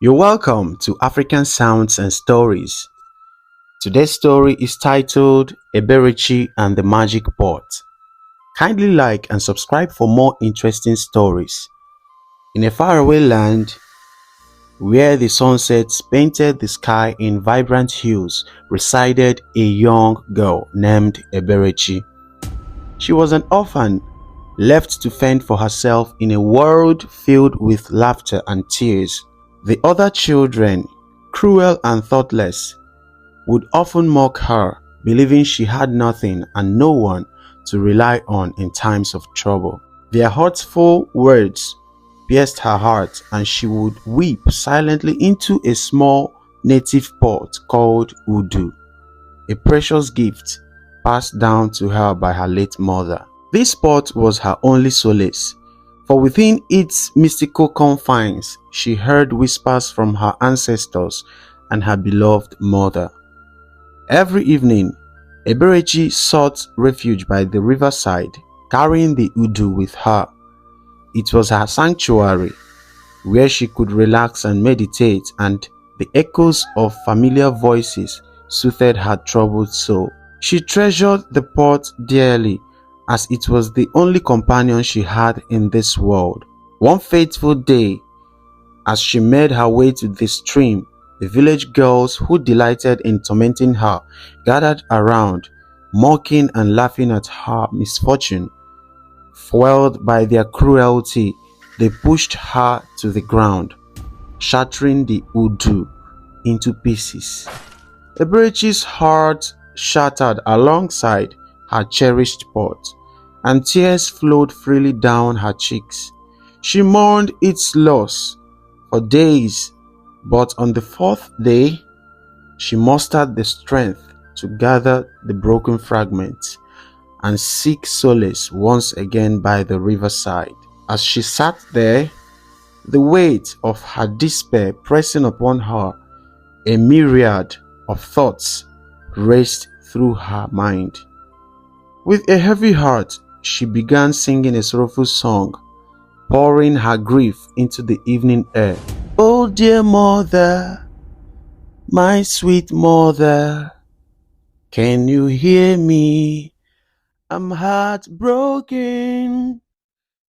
You're welcome to African Sounds and Stories. Today's story is titled Eberechi and the Magic Pot. Kindly like and subscribe for more interesting stories. In a faraway land where the sunsets painted the sky in vibrant hues resided a young girl named Eberechi. She was an orphan, left to fend for herself in a world filled with laughter and tears. The other children, cruel and thoughtless, would often mock her, believing she had nothing and no one to rely on in times of trouble. Their hurtful words pierced her heart, and she would weep silently into a small native pot called udu, a precious gift passed down to her by her late mother. This pot was her only solace, for within its mystical confines she heard whispers from her ancestors and her beloved mother. Every evening, Eberechi sought refuge by the riverside, carrying the udu with her. It was her sanctuary, where she could relax and meditate, and the echoes of familiar voices soothed her troubled soul. She treasured the pot dearly, as it was the only companion she had in this world. One fateful day, as she made her way to the stream, the village girls who delighted in tormenting her gathered around, mocking and laughing at her misfortune. Foiled by their cruelty, they pushed her to the ground, shattering the udu into pieces. Eberechi's heart shattered alongside her cherished pot, and tears flowed freely down her cheeks. She mourned its loss for days, but on the fourth day, she mustered the strength to gather the broken fragments and seek solace once again by the riverside. As she sat there, the weight of her despair pressing upon her, a myriad of thoughts raced through her mind. With a heavy heart, she began singing a sorrowful song, pouring her grief into the evening air. Oh dear mother, my sweet mother, can you hear me? I'm heartbroken.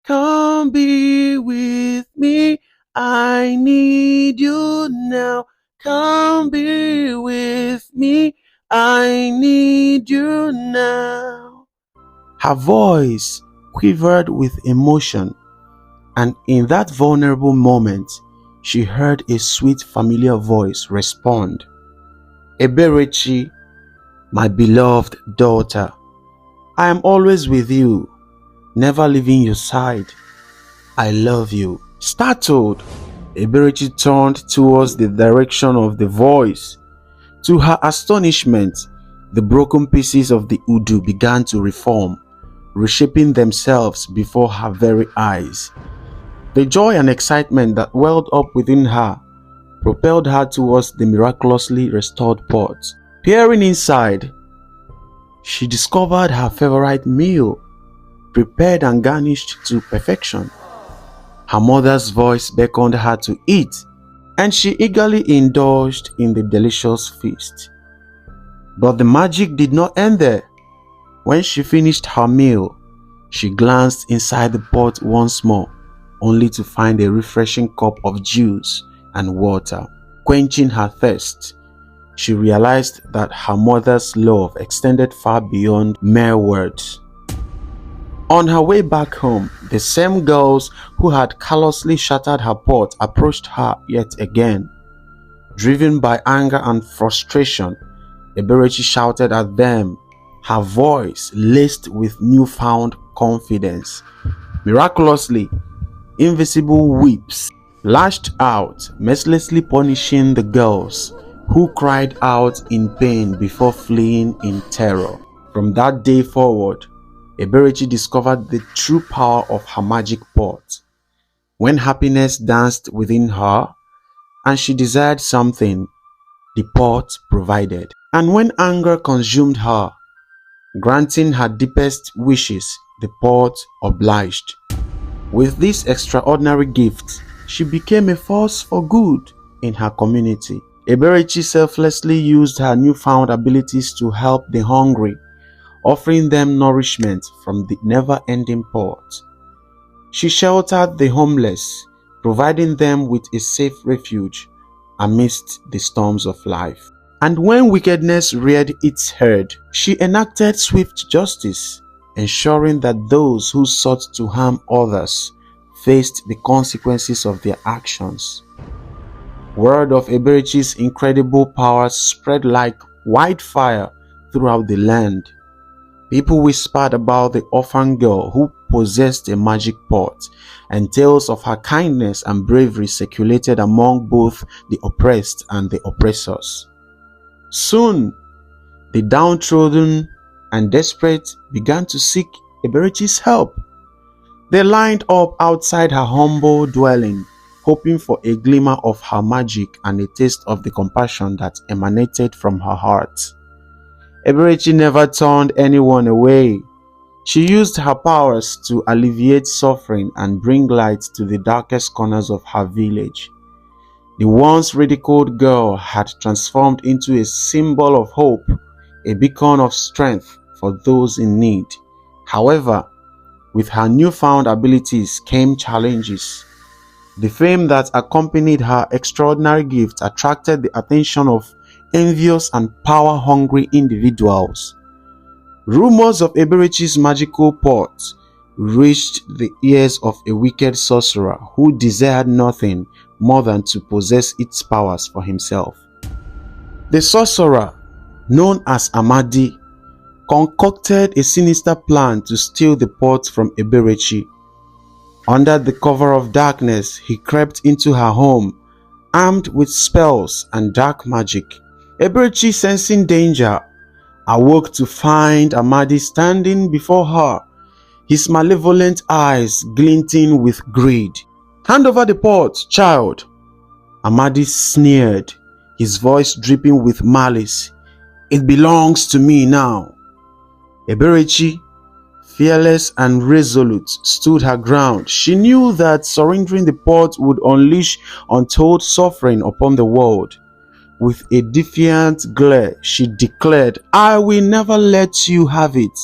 Come be with me. I need you now. Come be with me. I need you now. Her voice quivered with emotion, and in that vulnerable moment, she heard a sweet familiar voice respond. Eberechi, my beloved daughter, I am always with you, never leaving your side. I love you. Startled, Eberechi turned towards the direction of the voice. To her astonishment, the broken pieces of the udu began to reform, reshaping themselves before her very eyes. The joy and excitement that welled up within her propelled her towards the miraculously restored pot. Peering inside, she discovered her favorite meal, prepared and garnished to perfection. Her mother's voice beckoned her to eat, and she eagerly indulged in the delicious feast. But the magic did not end there. When she finished her meal, she glanced inside the pot once more, only to find a refreshing cup of juice and water. Quenching her thirst, she realized that her mother's love extended far beyond mere words. On her way back home, the same girls who had callously shattered her pot approached her yet again. Driven by anger and frustration, Eberechi shouted at them, her voice laced with newfound confidence. Miraculously, invisible whips lashed out, mercilessly punishing the girls, who cried out in pain before fleeing in terror. From that day forward, Eberechi discovered the true power of her magic pot. When happiness danced within her and she desired something, the pot provided. And when anger consumed her, granting her deepest wishes, the pot obliged. With this extraordinary gift, she became a force for good, in her community. Eberechi selflessly used her newfound abilities to help the hungry, offering them nourishment from the never-ending pot. She sheltered the homeless, providing them with a safe refuge amidst the storms of life. And when wickedness reared its head, she enacted swift justice, ensuring that those who sought to harm others faced the consequences of their actions. Word of Eberechi's incredible powers spread like wildfire throughout the land. People whispered about the orphan girl who possessed a magic pot, and tales of her kindness and bravery circulated among both the oppressed and the oppressors. Soon, the downtrodden and desperate began to seek Eberechi's help. They lined up outside her humble dwelling, hoping for a glimmer of her magic and a taste of the compassion that emanated from her heart. Eberechi never turned anyone away. She used her powers to alleviate suffering and bring light to the darkest corners of her village. The once ridiculed girl had transformed into a symbol of hope, a beacon of strength for those in need. However, with her newfound abilities came challenges. The fame that accompanied her extraordinary gift attracted the attention of envious and power-hungry individuals. Rumors of Eberechi's magical pot reached the ears of a wicked sorcerer who desired nothing more than to possess its powers for himself. The sorcerer, known as Amadi, concocted a sinister plan to steal the pot from Eberechi. Under the cover of darkness, he crept into her home, armed with spells and dark magic. Eberechi, sensing danger, awoke to find Amadi standing before her, his malevolent eyes glinting with greed. "Hand over the pot, child," Amadi sneered, his voice dripping with malice. "It belongs to me now." Eberechi, fearless and resolute, stood her ground. She knew that surrendering the pot would unleash untold suffering upon the world. With a defiant glare, she declared, "I will never let you have it.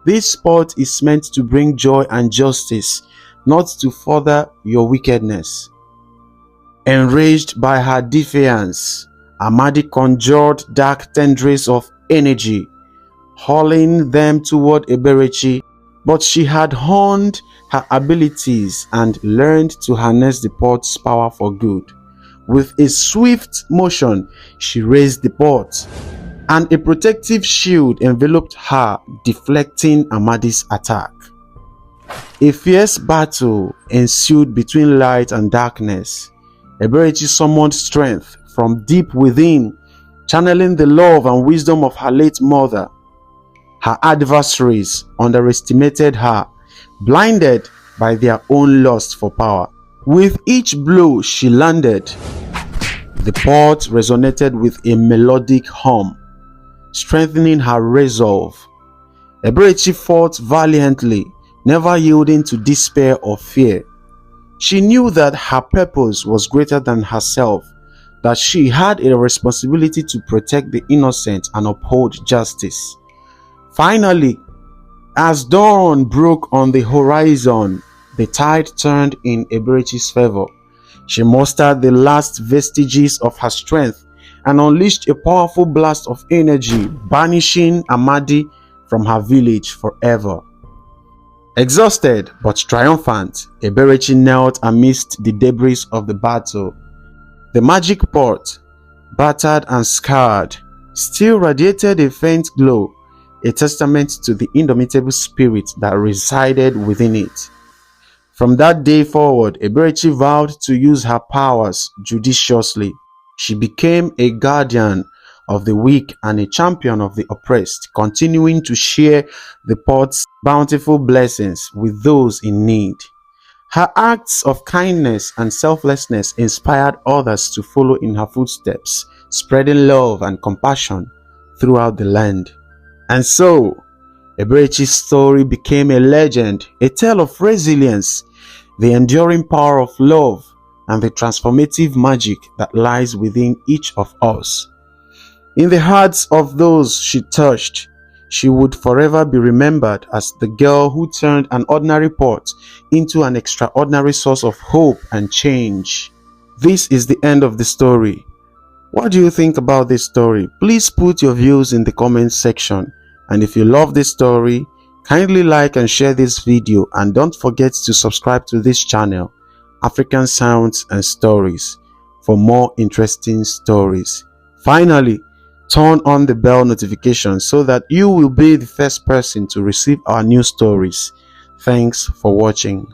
This pot is meant to bring joy and justice, not to further your wickedness." Enraged by her defiance, Amadi conjured dark tendrils of energy, hurling them toward Eberechi, but she had honed her abilities and learned to harness the pot's power for good. With a swift motion, she raised the pot, and a protective shield enveloped her, deflecting Amadi's attack. A fierce battle ensued between light and darkness. Eberechi summoned strength from deep within, channeling the love and wisdom of her late mother. Her adversaries underestimated her, blinded by their own lust for power. With each blow she landed, the pot resonated with a melodic hum, strengthening her resolve. Eberechi fought valiantly, never yielding to despair or fear. She knew that her purpose was greater than herself, that she had a responsibility to protect the innocent and uphold justice. Finally, as dawn broke on the horizon, the tide turned in Eberechi's favor. She mustered the last vestiges of her strength and unleashed a powerful blast of energy, banishing Amadi from her village forever. Exhausted but triumphant, Eberechi knelt amidst the debris of the battle. The magic pot, battered and scarred, still radiated a faint glow, a testament to the indomitable spirit that resided within it. From that day forward, Eberechi vowed to use her powers judiciously. She became a guardian of the weak and a champion of the oppressed, continuing to share the pot's bountiful blessings with those in need. Her acts of kindness and selflessness inspired others to follow in her footsteps, spreading love and compassion throughout the land. And so, Eberechi's story became a legend, a tale of resilience, the enduring power of love, and the transformative magic that lies within each of us. In the hearts of those she touched, she would forever be remembered as the girl who turned an ordinary pot into an extraordinary source of hope and change. This is the end of the story. What do you think about this story? Please put your views in the comments section. And if you love this story, kindly like and share this video, and don't forget to subscribe to this channel, African Sounds and Stories, for more interesting stories. Finally, turn on the bell notification so that you will be the first person to receive our new stories. Thanks for watching.